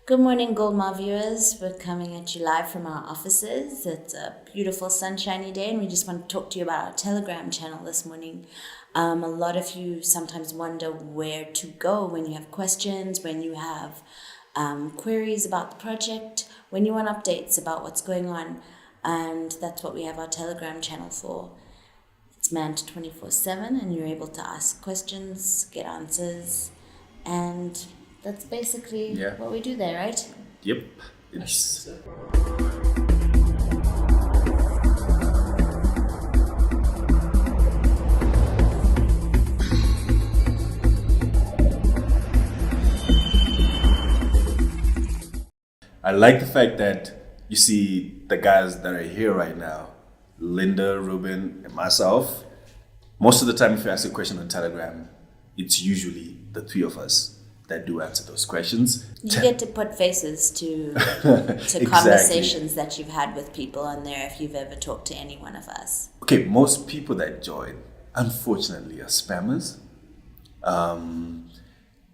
Good morning, Goldma viewers. We're coming at you live from our offices. It's a beautiful sunshiny day, and we just want to talk to you about our Telegram channel this morning. A lot of you sometimes wonder where to go when you have questions, when you have queries about the project, when you want updates about what's going on, and that's what we have our Telegram channel for. It's manned 24/7, and you're able to ask questions, get answers, and that's basically what we do there, right? Yep. It's I like the fact that you see the guys that are here right now, Linda, Ruben, and myself. Most of the time, if you ask a question on Telegram, it's usually the three of us that do answer those questions. You get to put faces to Exactly. conversations that you've had with people on there if you've ever talked to any one of us. Okay, most people that join, unfortunately, are spammers.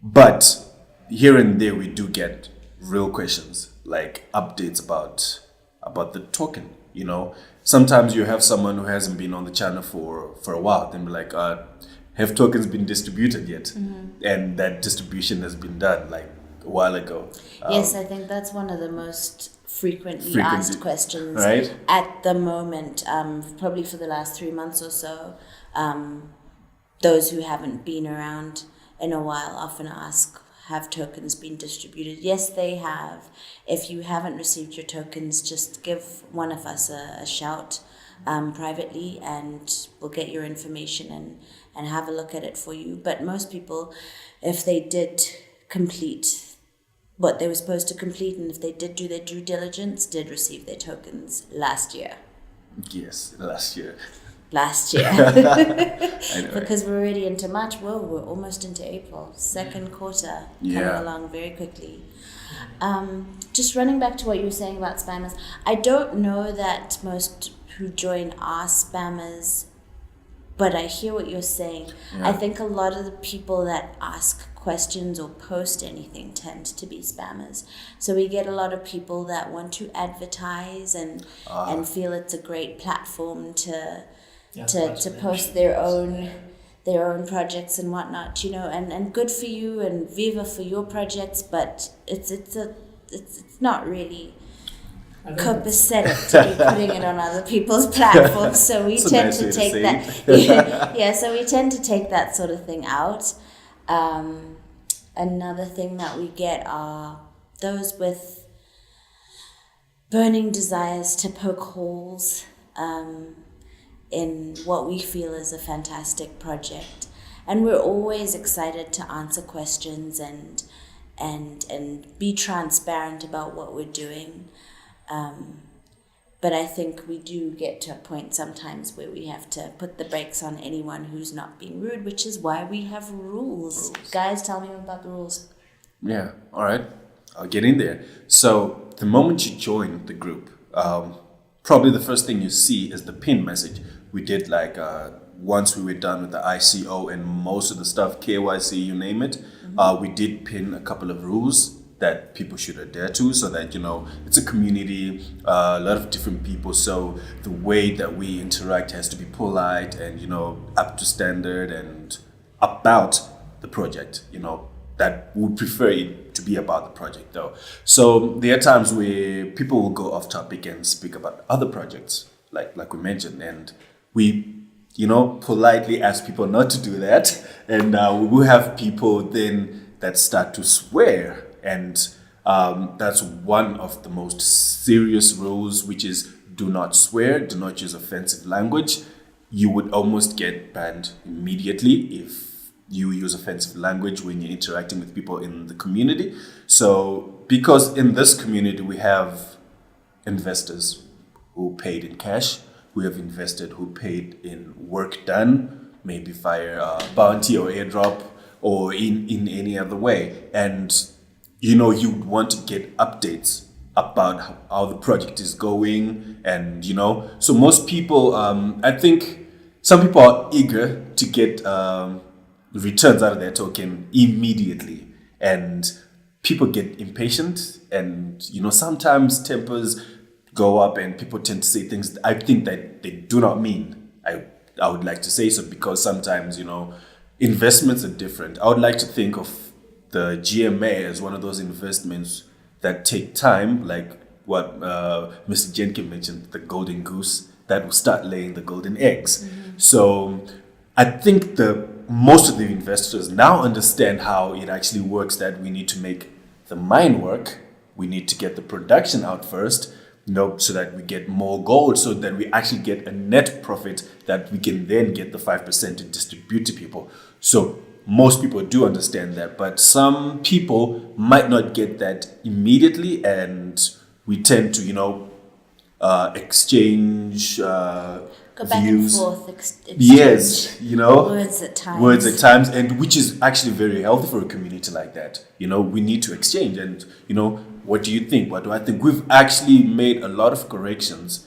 But here and there, we do get real questions, like updates about the token. You know, sometimes you have someone who hasn't been on the channel for a while. Then be like, have tokens been distributed yet? Mm-hmm. And that distribution has been done like a while ago. Yes, I think that's one of the most frequently asked questions right? At the moment, probably for the last 3 months or so. Those who haven't been around in a while often ask, have tokens been distributed? Yes, they have. If you haven't received your tokens, just give one of us a shout privately, and we'll get your information and have a look at it for you. But most people, if they did complete what they were supposed to complete, and if they did do their due diligence, did receive their tokens last year. Yes, last year. I know, because we're already into March. Whoa, we're almost into April. Second quarter coming along very quickly. Just running back to what you were saying about spammers, I don't know that most who join are spammers, but I hear what you're saying. Yeah. I think a lot of the people that ask questions or post anything tend to be spammers. So we get a lot of people that want to advertise and feel it's a great platform to post their own projects and whatnot, you know, and good for you and viva for your projects, but it's not really copacetic to be putting it on other people's platforms. So we tend to take that. So we tend to take that sort of thing out. Another thing that we get are those with burning desires to poke holes in what we feel is a fantastic project. And we're always excited to answer questions and be transparent about what we're doing. But I think we do get to a point sometimes where we have to put the brakes on anyone who's not being rude, which is why we have rules. Guys, tell me about the rules. Yeah, all right. I'll get in there. So the moment you join the group, probably the first thing you see is the pin message. We did like once we were done with the ICO and most of the stuff, KYC, you name it, we did pin a couple of rules that people should adhere to, so that, you know, it's a community, a lot of different people. So the way that we interact has to be polite and, you know, up to standard and about the project, you know, that we prefer it to be about the project though. So there are times where people will go off topic and speak about other projects, like we mentioned, and we, you know, politely ask people not to do that. And we will have people then that start to swear. And that's one of the most serious rules, which is do not swear, do not use offensive language. You would almost get banned immediately if you use offensive language when you're interacting with people in the community. So because in this community we have investors who paid in cash, we have invested who paid in work done, maybe via bounty or airdrop or in any other way. And you know, you want to get updates about how the project is going, and, you know, so most people, I think some people are eager to get returns out of their token immediately, and people get impatient And, sometimes tempers go up and people tend to say things I think that they do not mean. I would like to say so because sometimes, investments are different. I would like to think of the GMA as one of those investments that take time, like what Mr. Jenkins mentioned, the golden goose that will start laying the golden eggs. So I think most of the investors now understand how it actually works, that we need to make the mine work. We need to get the production out first, so that we get more gold, so that we actually get a net profit that we can then get the 5% to distribute to people. So most people do understand that, but some people might not get that immediately, and we tend to, exchange Go back views. and forth. Exchange Yes, words at times. words at times, and which is actually very healthy for a community like that. We need to exchange, and what do you think? What do I think? We've actually made a lot of corrections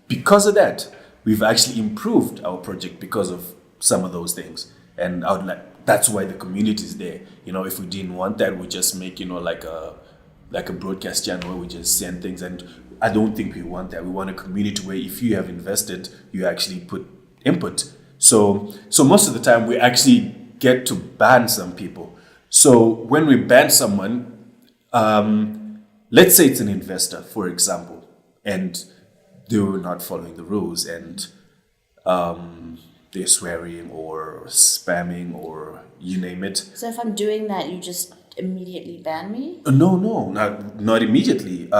because of that. We've actually improved our project because of some of those things, and that's why the community is there. If we didn't want that, we just make like a broadcast channel where we just send things, and I don't think we want that. We want a community where if you have invested, you actually put input. So most of the time we actually get to ban some people. So when we ban someone, let's say it's an investor, for example, and they were not following the rules, and they're swearing or spamming or you name it. So if I'm doing that, you just immediately ban me? No, not immediately.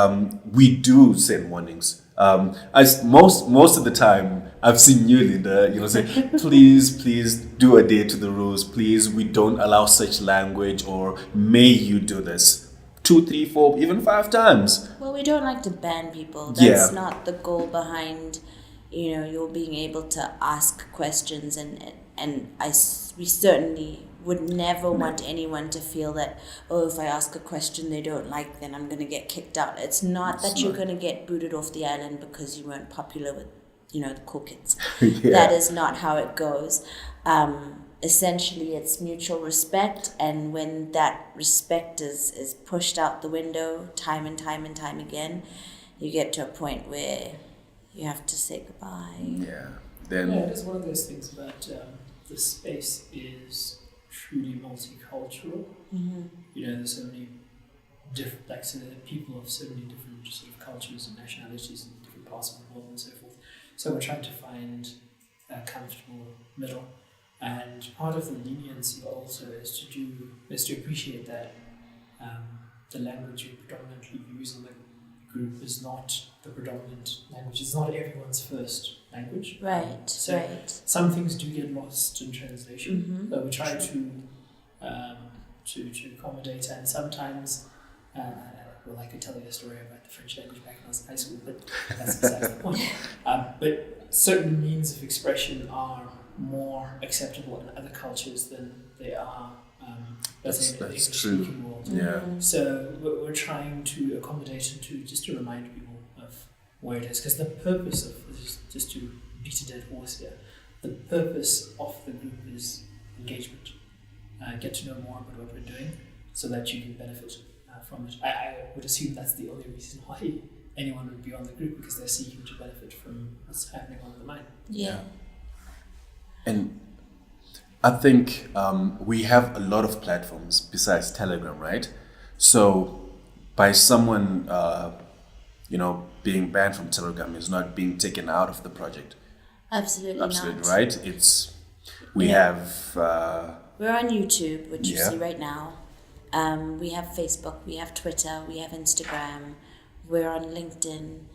We do send warnings. As most of the time, I've seen you, Linda, say, please do adhere to the rules. Please, we don't allow such language, or may you do this 2, 3, 4, even 5 times. Well, we don't like to ban people. That's not the goal behind, you're being able to ask questions, and we certainly would never want anyone to feel that, if I ask a question they don't like, then I'm going to get kicked out. It's not that you're going to get booted off the island because you weren't popular with, the cool kids. That is not how it goes. Essentially, it's mutual respect, and when that respect is pushed out the window time and time and time again, you get to a point where you have to say goodbye. It is one of those things that the space is truly multicultural. There's so many different, so there are people of so many different sort of cultures and nationalities in different parts of the world and so forth. So we're trying to find a comfortable middle. And part of the leniency also is to appreciate that the language you predominantly use in the group is not the predominant language. It's not everyone's first language. Right. Some things do get lost in translation, but we try to accommodate, and sometimes I could tell you a story about the French language back when I was in high school, but that's beside the point. But certain means of expression are more acceptable in other cultures than they are in the English-speaking world. Yeah. So we're trying to accommodate and just to remind people of where it is, because the purpose of this, just to beat a dead horse here, the purpose of the group is engagement. Get to know more about what we're doing so that you can benefit from it. I would assume that's the only reason why anyone would be on the group, because they're seeking to benefit from what's happening on the mine. Yeah. And I think we have a lot of platforms besides Telegram, right? So by someone, being banned from Telegram is not being taken out of the project. Absolutely not. Right? We have... we're on YouTube, which you see right now. We have Facebook, we have Twitter, we have Instagram, we're on LinkedIn.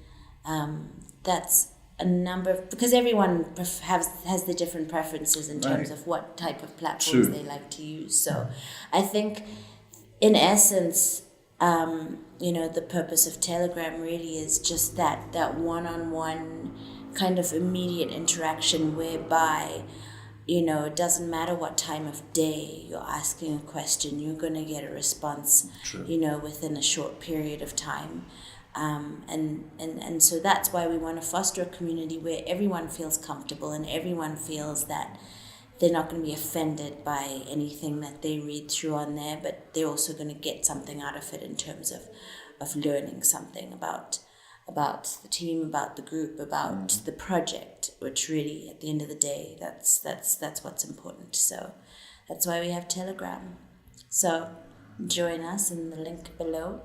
That's a number of, because everyone has the different preferences in terms of what type of platforms they like to use. So I think in essence, the purpose of Telegram really is just that one-on-one kind of immediate interaction whereby, it doesn't matter what time of day you're asking a question, you're going to get a response, within a short period of time. And so that's why we want to foster a community where everyone feels comfortable and everyone feels that they're not going to be offended by anything that they read through on there, but they're also going to get something out of it in terms of of learning something about the team, about the group, about the project, which really at the end of the day that's what's important. So that's why we have Telegram. So join us in the link below,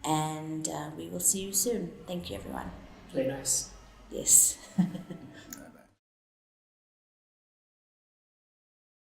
and we will see you soon. Thank you, everyone. Play nice. Yes.